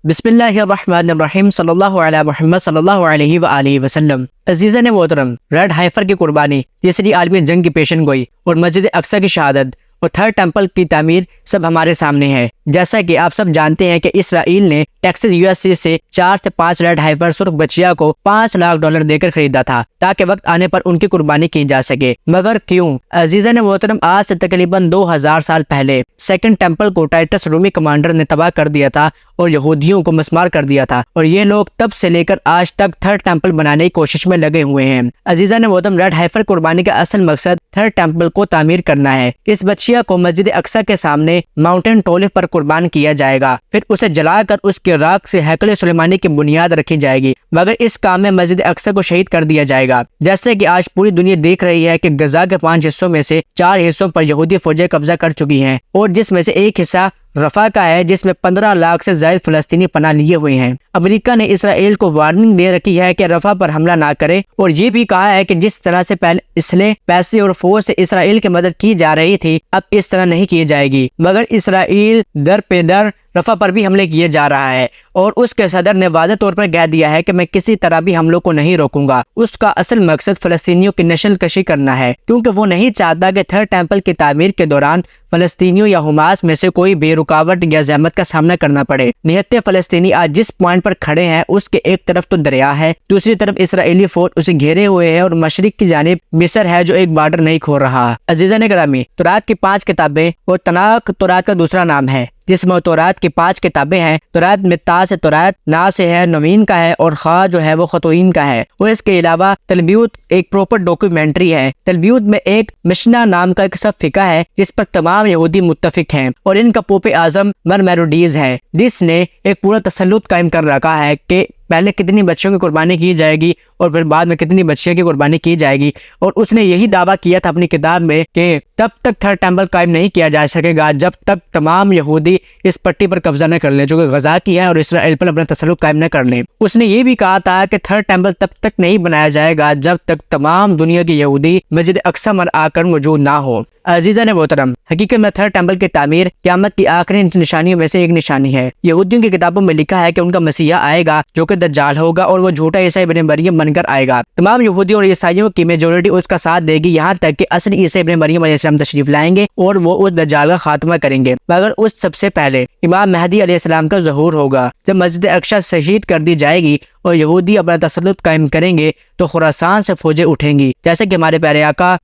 بسم اللہ الرحمن الرحیم صلی اللہ علیہ محمد صلی اللہ علیہ وآلہ وسلم۔ عزیزان محترم، ریڈ ہائفر کی قربانی، تیسری عالمی جنگ کی پیشن گوئی اور مسجد اقصی کی شہادت اور تھرڈ ٹیمپل کی تعمیر سب ہمارے سامنے ہے۔ جیسا کہ آپ سب جانتے ہیں کہ اسرائیل نے ٹیکساس USA سے 4 سے 5 ریڈ ہائفر سرخ بچیا کو $5 لاکھ دے کر خریدا تھا تاکہ وقت آنے پر ان کی قربانی کی جا سکے، مگر کیوں؟ عزیزان محترم، آج سے تقریباً 2000 سال پہلے سیکنڈ ٹیمپل کو ٹائٹس رومی کمانڈر نے تباہ کر دیا تھا اور یہودیوں کو مسمار کر دیا تھا، اور یہ لوگ تب سے لے کر آج تک تھرڈ ٹیمپل بنانے کی کوشش میں لگے ہوئے ہیں۔ عزیزان محترم، ریڈ ہائفر قربانی کا اصل مقصد تھرڈ ٹیمپل کو تعمیر کرنا ہے۔ اس بچیا کو مسجد اقصی کے سامنے ماؤنٹین ٹولف پر قربان کیا جائے گا، پھر اسے جلا کر اس کے راکھ سے ہیکل سلیمانی کی بنیاد رکھی جائے گی، مگر اس کام میں مسجد اقصی کو شہید کر دیا جائے گا۔ جیسے کہ آج پوری دنیا دیکھ رہی ہے کہ غزہ کے 5 حصوں میں سے 4 حصوں پر یہودی فوجیں قبضہ کر چکی ہیں، اور جس میں سے ایک حصہ رفح کا ہے جس میں 15 لاکھ سے زائد فلسطینی پناہ لیے ہوئے ہیں۔ امریکہ نے اسرائیل کو وارننگ دے رکھی ہے کہ رفح پر حملہ نہ کرے، اور یہ بھی کہا ہے کہ جس طرح سے پہلے اسلحے، پیسے اور فوج سے اسرائیل کی مدد کی جا رہی تھی، اب اس طرح نہیں کی جائے گی، مگر اسرائیل در پہ در رفح پر بھی حملے کیے جا رہا ہے، اور اس کے صدر نے واضح طور پر کہہ دیا ہے کہ میں کسی طرح بھی حملوں کو نہیں روکوں گا۔ اس کا اصل مقصد فلسطینیوں کی نسل کشی کرنا ہے، کیونکہ وہ نہیں چاہتا کہ تھرڈ ٹیمپل کی تعمیر کے دوران فلسطینیوں یا حماس میں سے کوئی بھی رکاوٹ یا زحمت کا سامنا کرنا پڑے۔ نہتے فلسطینی آج جس پوائنٹ پر کھڑے ہیں، اس کے ایک طرف تو دریا ہے، دوسری طرف اسرائیلی فوج اسے گھیرے ہوئے ہے، اور مشرق کی جانب مصر ہے جو ایک بارڈر نہیں کھول رہا۔ عزیزان گرامی، تورات کی 5 کتابیں اور تناخ تورات کا دوسرا نام ہے، جس میں تورات کی 5 کتابیں ہیں۔ تورات میں تا سے تورات، نا سے ہے نوین کا ہے، اور خا جو ہے وہ خطوین کا ہے، اور اس کے علاوہ تلمیود ایک پروپر ڈاکیومنٹری ہے۔ تلمیود میں ایک مشنا نام کا ایک سب فقہ ہے جس پر تمام یہودی متفق ہیں، اور ان کا پوپ اعظم مرمیروڈیز ہے، جس نے ایک پورا تسلط قائم کر رکھا ہے کہ پہلے کتنی بچیوں کی قربانی کی جائے گی اور پھر بعد میں کتنی بچیوں کی قربانی کی جائے گی، اور اس نے یہی دعویٰ کیا تھا اپنی کتاب میں کہ تب تک تھرڈ ٹیمپل قائم نہیں کیا جا سکے گا جب تک تمام یہودی اس پٹی پر قبضہ نہ کر لیں جو کہ غزہ کی ہے، اور اسرائیل پر اپنا تسلط قائم نہ کر لیں۔ اس نے یہ بھی کہا تھا کہ تھرڈ ٹیمپل تب تک نہیں بنایا جائے گا جب تک تمام دنیا کے یہودی مسجد اقصی میں آ کر موجود نہ ہو۔ عزیزان محترم، حقیقت میں تھرڈ ٹیمپل کی تعمیر قیامت کی آخری نشانیوں میں سے ایک نشانی ہے۔ یہودیوں کی کتابوں میں لکھا ہے کہ ان کا مسیحا آئے گا جو کہ دجال ہوگا، اور وہ جھوٹا عیسیٰ ابن مریم بن کر آئے گا۔ تمام یہودیوں اور عیسائیوں کی میجورٹی اس کا ساتھ دے گی، یہاں تک کہ اصلی عیسیٰ ابن مریم علیہ السلام تشریف لائیں گے اور وہ اس دجال کا خاتمہ کریں گے، مگر اس سب سے پہلے امام مہدی علیہ السلام کا ظہور ہوگا۔ جب مسجد اقصی شہید کر دی جائے گی اور یہودی اپنا تسلط قائم کریں گے تو خراسان سے فوجیں اٹھیں گی، جیسے کہ ہمارے پیارے آقا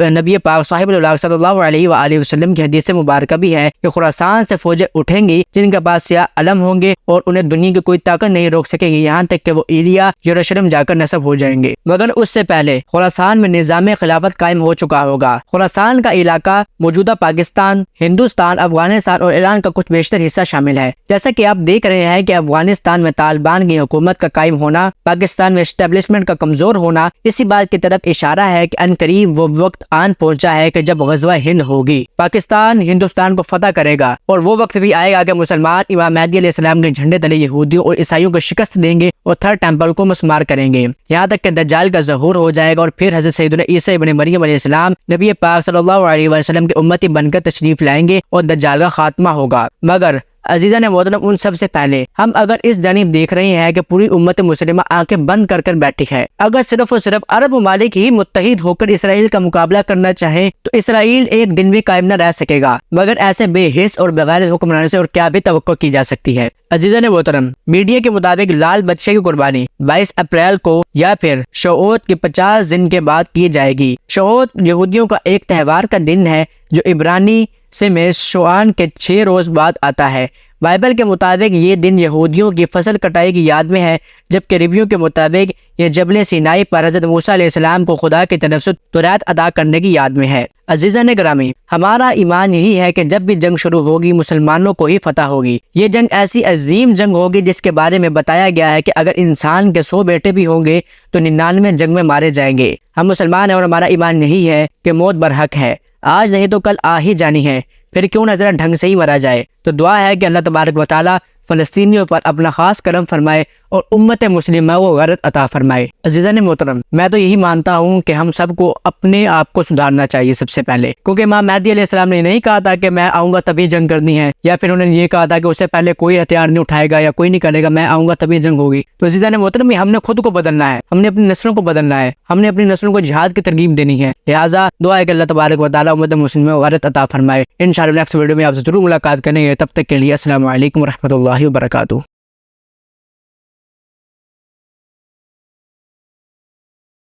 نبی پاک صاحب اللہ صلی اللہ علیہ وآلہ وسلم کی حدیث مبارکہ بھی ہے کہ خراسان سے فوجیں اٹھیں گی جن کے پاس سیاہ علم ہوں گے، اور انہیں دنیا کی کوئی طاقت نہیں روک سکے گی، یہاں تک کہ وہ ایلیا یروشلم جا کر نصب ہو جائیں گے، مگر اس سے پہلے خراسان میں نظام خلافت قائم ہو چکا ہوگا۔ خراسان کا علاقہ موجودہ پاکستان، ہندوستان، افغانستان اور ایران کا کچھ بیشتر حصہ شامل ہے۔ جیسا کہ آپ دیکھ رہے ہیں کہ افغانستان میں طالبان کی حکومت کا قائم ہونا، پاکستان میں اسٹیبلشمنٹ کا کمزور ہونا، اسی بات کی طرف اشارہ ہے کہ عنقریب وہ وقت آن پہنچا ہے کہ جب غزوہ ہند ہوگی، پاکستان ہندوستان کو فتح کرے گا، اور وہ وقت بھی آئے گا کہ مسلمان امام مہدی علیہ السلام کے جھنڈے تلے یہودیوں اور عیسائیوں کو شکست دیں گے اور تھرڈ ٹیمپل کو مسمار کریں گے، یہاں تک کہ دجال کا ظہور ہو جائے گا، اور پھر حضرت سیدنا عیسیٰ ابن مریم علیہ السلام نبی پاک صلی اللہ علیہ وسلم کے امتی بن کر تشریف لائیں گے اور دجال کا خاتمہ ہوگا۔ مگر عزیزان محترم، ان سب سے پہلے ہم اگر اس جانب دیکھ رہے ہیں کہ پوری امت مسلمہ آنکھیں بند کر کر بیٹھی ہے، اگر صرف اور صرف عرب ممالک ہی متحد ہو کر اسرائیل کا مقابلہ کرنا چاہیں تو اسرائیل ایک دن بھی قائم نہ رہ سکے گا، مگر ایسے بے حس اور بغیر حکمرانوں سے اور کیا بھی توقع کی جا سکتی ہے۔ عزیزان محترم، میڈیا کے مطابق لال بچے کی قربانی 22 اپریل کو یا پھر شعوت کے 50 دن کے بعد کی جائے گی۔ شعوت یہودیوں کا ایک تہوار کا دن ہے جو عبرانی سے میں شوان کے 6 روز بعد آتا ہے۔ بائبل کے مطابق یہ دن یہودیوں کی فصل کٹائی کی یاد میں ہے، جبکہ ریبیوں کے مطابق یہ جبل سینائی پر حضرت موسیٰ علیہ السلام کو خدا کی طرف سے تورات ادا کرنے کی یاد میں ہے۔ عزیزان گرامی، ہمارا ایمان یہی ہے کہ جب بھی جنگ شروع ہوگی مسلمانوں کو ہی فتح ہوگی۔ یہ جنگ ایسی عظیم جنگ ہوگی جس کے بارے میں بتایا گیا ہے کہ اگر انسان کے 100 بیٹے بھی ہوں گے تو 99 جنگ میں مارے جائیں گے۔ ہم مسلمان ہیں اور ہمارا ایمان یہی ہے کہ موت برحق ہے، آج نہیں تو کل آ ہی جانی ہے، پھر کیوں نہ ذرا ڈھنگ سے ہی مرا جائے۔ تو دعا ہے کہ اللہ تبارک و تعالیٰ فلسطینیوں پر اپنا خاص کرم فرمائے اور امت مسلمہ کو غیرت عطا فرمائے۔ عزیزان محترم، میں تو یہی مانتا ہوں کہ ہم سب کو اپنے آپ کو سدھارنا چاہیے سب سے پہلے، کیونکہ امام مہدی علیہ السلام نے نہیں کہا تھا کہ میں آؤں گا تبھی جنگ کرنی ہے، یا پھر انہوں نے یہ کہا تھا کہ اس سے پہلے کوئی ہتھیار نہیں اٹھائے گا یا کوئی نہیں کرے گا، میں آؤں گا تبھی جنگ ہوگی۔ تو عزیزان محترم، ہم نے خود کو بدلنا ہے، ہم نے اپنی نسلوں کو بدلنا ہے، ہم نے اپنی نسلوں کو جہاد کی ترغیب دینی ہے۔ لہٰذا دعا ہے کہ اللہ تبارک و تعالیٰ امت مسلمہ کو غیرت عطا فرمائے۔ انشاءاللہ نیکسٹ ویڈیو میں آپ سے ضرور ملاقات کریں گے، تب تک کے لیے السلام علیکم ورحمۃ اللہ وبرکاتہ۔